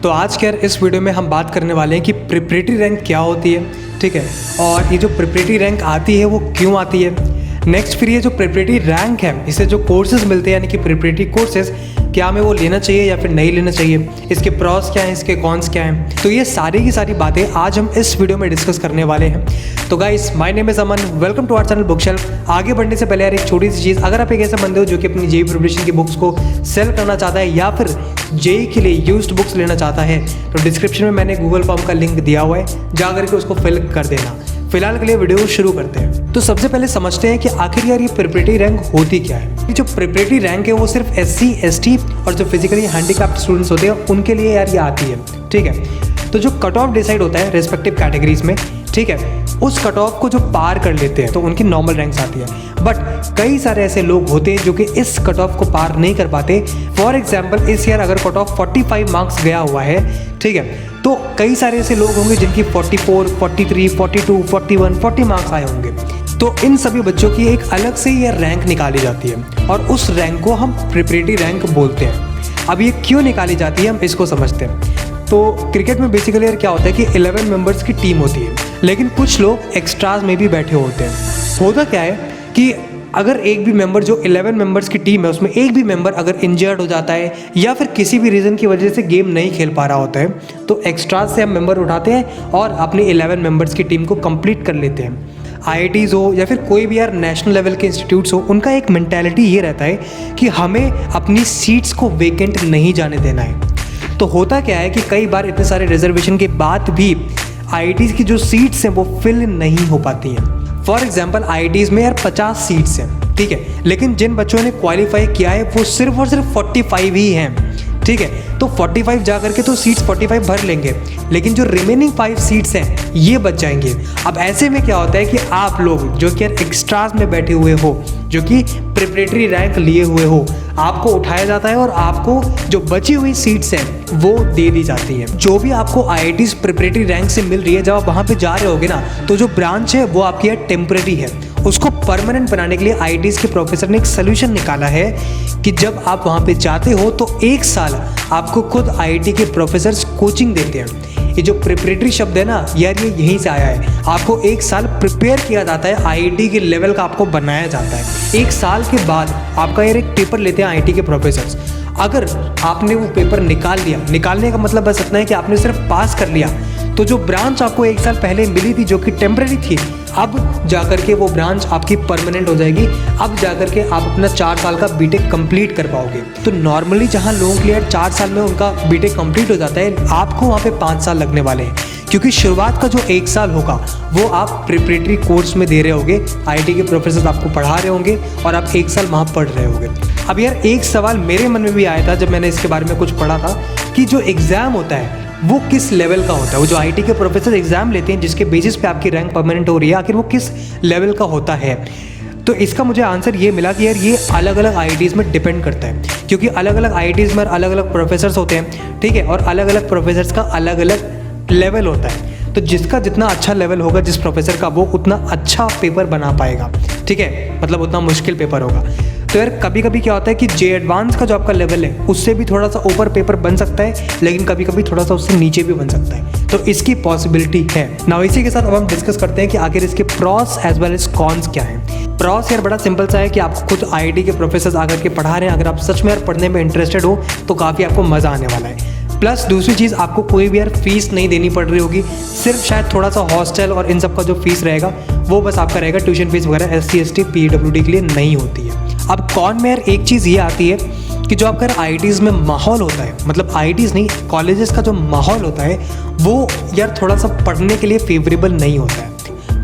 तो आज के इस वीडियो में हम बात करने वाले हैं कि प्रिपरेटरी रैंक क्या होती है, ठीक है, और ये जो प्रिपरेटरी रैंक आती है वो क्यों आती है। नेक्स्ट फिर ये जो प्रिपरेटरी रैंक है, इससे जो कोर्सेज मिलते हैं यानी कि प्रिपरेटरी कोर्सेज, क्या हमें वो लेना चाहिए या फिर नहीं लेना चाहिए, इसके प्रॉस क्या हैं, इसके कॉन्स क्या हैं, तो ये सारी की सारी बातें आज हम इस वीडियो में डिस्कस करने वाले हैं। तो guys, my name is Aman, welcome to our channel bookshelf. आगे बढ़ने से पहले यार एक छोटी सी चीज़, अगर आप एक ऐसे बंदे हो जो कि अपनी जेईई प्रिपरेशन की बुक्स को सेल करना चाहता है या फिर जेईई के लिए यूज्ड बुक्स लेना चाहता है, तो डिस्क्रिप्शन में मैंने गूगल फॉर्म का लिंक दिया हुआ है, जा करके उसको फिल कर देना। फिलहाल के लिए वीडियो शुरू करते हैं। तो सबसे पहले समझते हैं कि आखिर यार ये प्रिपरेटरी रैंक होती क्या है। ये जो प्रिपरेटरी रैंक है वो सिर्फ SC ST और जो फिजिकली हैंडीकैप्ड स्टूडेंट्स होते हैं उनके लिए यार ये आती है, ठीक है। तो जो कट ऑफ डिसाइड होता है रेस्पेक्टिव कैटेगरीज में, ठीक है, उस कट ऑफ को जो पार कर लेते हैं तो उनकी नॉर्मल रैंक्स आती है। बट कई सारे ऐसे लोग होते हैं जो कि इस कट ऑफ को पार नहीं कर पाते। फॉर एग्जाम्पल, इस ईयर अगर कट ऑफ 45 मार्क्स गया हुआ है, ठीक है, तो कई सारे ऐसे लोग होंगे जिनकी 44, 43, 42, 41, 40 मार्क्स आए होंगे। तो इन सभी बच्चों की एक अलग से ये रैंक निकाली जाती है और उस रैंक को हम प्रिपरेटरी रैंक बोलते हैं। अब ये क्यों निकाली जाती है हम इसको समझते हैं। तो क्रिकेट में बेसिकली यार क्या होता है कि 11 मेंबर्स की टीम होती है, लेकिन कुछ लोग एक्स्ट्राज में भी बैठे होते हैं। होता क्या है कि अगर एक भी मेंबर, जो 11 मेंबर्स की टीम है उसमें एक भी मेंबर अगर इंजर्ड हो जाता है या फिर किसी भी रीज़न की वजह से गेम नहीं खेल पा रहा होता है, तो एक्स्ट्राज से हम मेंबर उठाते हैं और अपनी 11 मेंबर्स की टीम को कंप्लीट कर लेते हैं। IITs हो या फिर कोई भी यार नेशनल लेवल के इंस्टीट्यूट्स हो, उनका एक मेंटालिटी ये रहता है कि हमें अपनी सीट्स को वेकेंट नहीं जाने देना है। तो होता क्या है कि कई बार इतने सारे रिजर्वेशन के बाद भी IITs की जो सीट्स हैं वो फिल नहीं हो पाती हैं। फॉर एग्जाम्पल, IITs में यार 50 सीट्स हैं, ठीक है, लेकिन जिन बच्चों ने क्वालिफाई किया है वो सिर्फ और सिर्फ 45 ही हैं, ठीक है। तो 45 जा करके तो सीट्स 45 भर लेंगे, लेकिन जो रिमेनिंग 5 सीट्स हैं ये बच जाएंगे। अब ऐसे में क्या होता है कि आप लोग जो कि यार एक्स्ट्राज में बैठे हुए हो, जो कि प्रिपरेटरी रैंक लिए हुए हो, आपको उठाया जाता है और आपको जो बची हुई सीट्स हैं वो दे दी जाती है। जो भी आपको IITs प्रिपरेटरी रैंक से मिल रही है, जब आप वहाँ पे जा रहे होगे ना, तो जो ब्रांच है वो आपकी यार टेम्परेरी है। उसको परमानेंट बनाने के लिए IITs के प्रोफेसर ने एक सोल्यूशन निकाला है कि जब आप वहाँ पे जाते हो तो 1 साल आपको खुद IIT के प्रोफेसर्स कोचिंग देते हैं। ये जो प्रिपरेटरी शब्द है ना यार, ये यहीं से आया है। आपको 1 साल प्रिपेयर किया जाता है, IIT के लेवल का आपको बनाया जाता है। 1 साल के बाद आपका यार एक पेपर लेते हैं IIT के प्रोफेसर्स। अगर आपने वो पेपर निकाल लिया, निकालने का मतलब बस इतना है कि आपने सिर्फ पास कर लिया, तो जो ब्रांच आपको 1 साल पहले मिली थी जो कि टेम्परेरी थी, अब जाकर के वो ब्रांच आपकी परमानेंट हो जाएगी। अब जाकर के आप अपना 4 साल का बीटेक कंप्लीट कर पाओगे। तो नॉर्मली जहां लोगों के लिए 4 साल में उनका बीटेक कंप्लीट हो जाता है, आपको वहां पे 5 साल लगने वाले हैं, क्योंकि शुरुआत का जो 1 साल होगा वो आप प्रिपरेटरी कोर्स में दे रहे होगे। IIT के प्रोफेसर आपको पढ़ा रहे होंगे और आप 1 साल वहाँ पढ़ रहे होगे। अब यार एक सवाल मेरे मन में भी आया था जब मैंने इसके बारे में कुछ पढ़ा था कि जो एग्ज़ाम होता है वो किस लेवल का होता है। वो जो IIT के प्रोफेसर एग्जाम लेते हैं जिसके बेसिस पे आपकी रैंक परमानेंट हो रही है, आखिर वो किस लेवल का होता है। तो इसका मुझे आंसर ये मिला कि यार ये अलग अलग IITs में डिपेंड करता है, क्योंकि अलग अलग IITs में अलग अलग प्रोफेसर्स होते हैं, ठीक है, और अलग अलग प्रोफेसर्स का अलग अलग लेवल होता है। तो जिसका जितना अच्छा लेवल होगा जिस प्रोफेसर का, वो उतना अच्छा पेपर बना पाएगा, ठीक है, मतलब उतना मुश्किल पेपर होगा। तो यार कभी कभी क्या होता है कि जे एडवांस का जो आपका लेवल है उससे भी थोड़ा सा ऊपर पेपर बन सकता है, लेकिन कभी कभी थोड़ा सा उससे नीचे भी बन सकता है। तो इसकी पॉसिबिलिटी है। नाउ इसी के साथ अब हम डिस्कस करते हैं कि आखिर इसके pros as well as cons क्या है। प्रॉस यार बड़ा सिंपल सा है कि आपको खुद IIT के प्रोफेसर आकर के पढ़ा रहे हैं। अगर आप सच में यार पढ़ने में इंटरेस्टेड हो तो काफ़ी आपको मज़ा आने वाला है। प्लस दूसरी चीज़, आपको कोई भी यार फीस नहीं देनी पड़ रही होगी, सिर्फ शायद थोड़ा सा हॉस्टल और इन सब का जो फीस रहेगा वो बस आपका रहेगा। ट्यूशन फीस वगैरह SC ST PWD के लिए नहीं होती है। अब कॉन में यार एक चीज़ ये आती है कि जो आपका IITs में माहौल होता है, मतलब IITs नहीं, कॉलेजेस का जो माहौल होता है वो यार थोड़ा सा पढ़ने के लिए फेवरेबल नहीं होता है।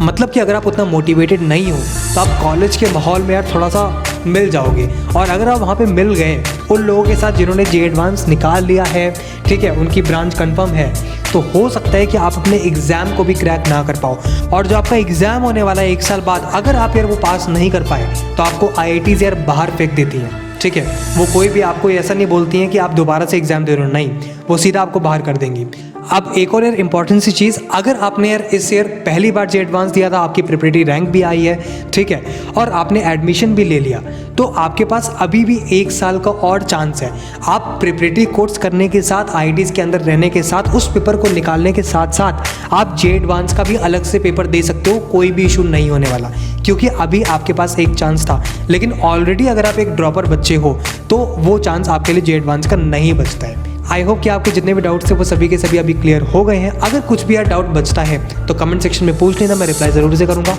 मतलब कि अगर आप उतना मोटिवेटेड नहीं हो तो आप कॉलेज के माहौल में यार थोड़ा सा मिल जाओगे, और अगर आप वहाँ पे मिल गए उन लोगों के साथ जिन्होंने जे एडवांस निकाल लिया है, ठीक है, उनकी ब्रांच कंफर्म है, तो हो सकता है कि आप अपने एग्ज़ाम को भी क्रैक ना कर पाओ। और जो आपका एग्ज़ाम होने वाला है 1 साल बाद, अगर आप यार वो पास नहीं कर पाए तो आपको IITs यार बाहर फेंक देती हैं, ठीक है। वो कोई भी आपको ऐसा नहीं बोलती हैं कि आप दोबारा से एग्ज़ाम दे रहे हो, नहीं, वो सीधा आपको बाहर कर देंगी। अब एक और यार इंपॉर्टेंट सी चीज़, अगर आपने यार इस ईयर पहली बार जे एडवांस दिया था, आपकी प्रिपरेटरी रैंक भी आई है, ठीक है, और आपने एडमिशन भी ले लिया, तो आपके पास अभी भी 1 साल का और चांस है। आप प्रिपरेटरी कोर्स करने के साथ, IITs के अंदर रहने के साथ, उस पेपर को निकालने के साथ साथ आप जे एडवांस का भी अलग से पेपर दे सकते हो, कोई भी इशू नहीं होने वाला, क्योंकि अभी आपके पास एक चांस था। लेकिन ऑलरेडी अगर आप एक ड्रॉपर बच्चे हो तो वो चांस आपके लिए जे एडवांस का नहीं बचता है। आई होप कि आपके जितने भी डाउट्स थे वो सभी के सभी अभी क्लियर हो गए हैं। अगर कुछ भी यार डाउट बचता है तो कमेंट सेक्शन में पूछ लेना, मैं रिप्लाई ज़रूर से करूँगा।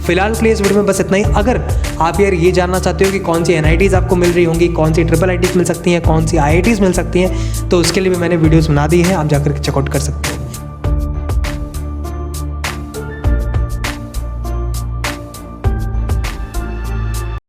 फिलहाल के लिए इस वीडियो में बस इतना ही। अगर आप यार ये जानना चाहते हो कि कौन सी NITs आपको मिल रही होंगी, कौन सी IIITs मिल सकती हैं, कौन सी IITs मिल सकती हैं, तो उसके लिए भी मैंने वीडियोज़ बना दी हैं, आप जाकर चेकआउट कर सकते हो।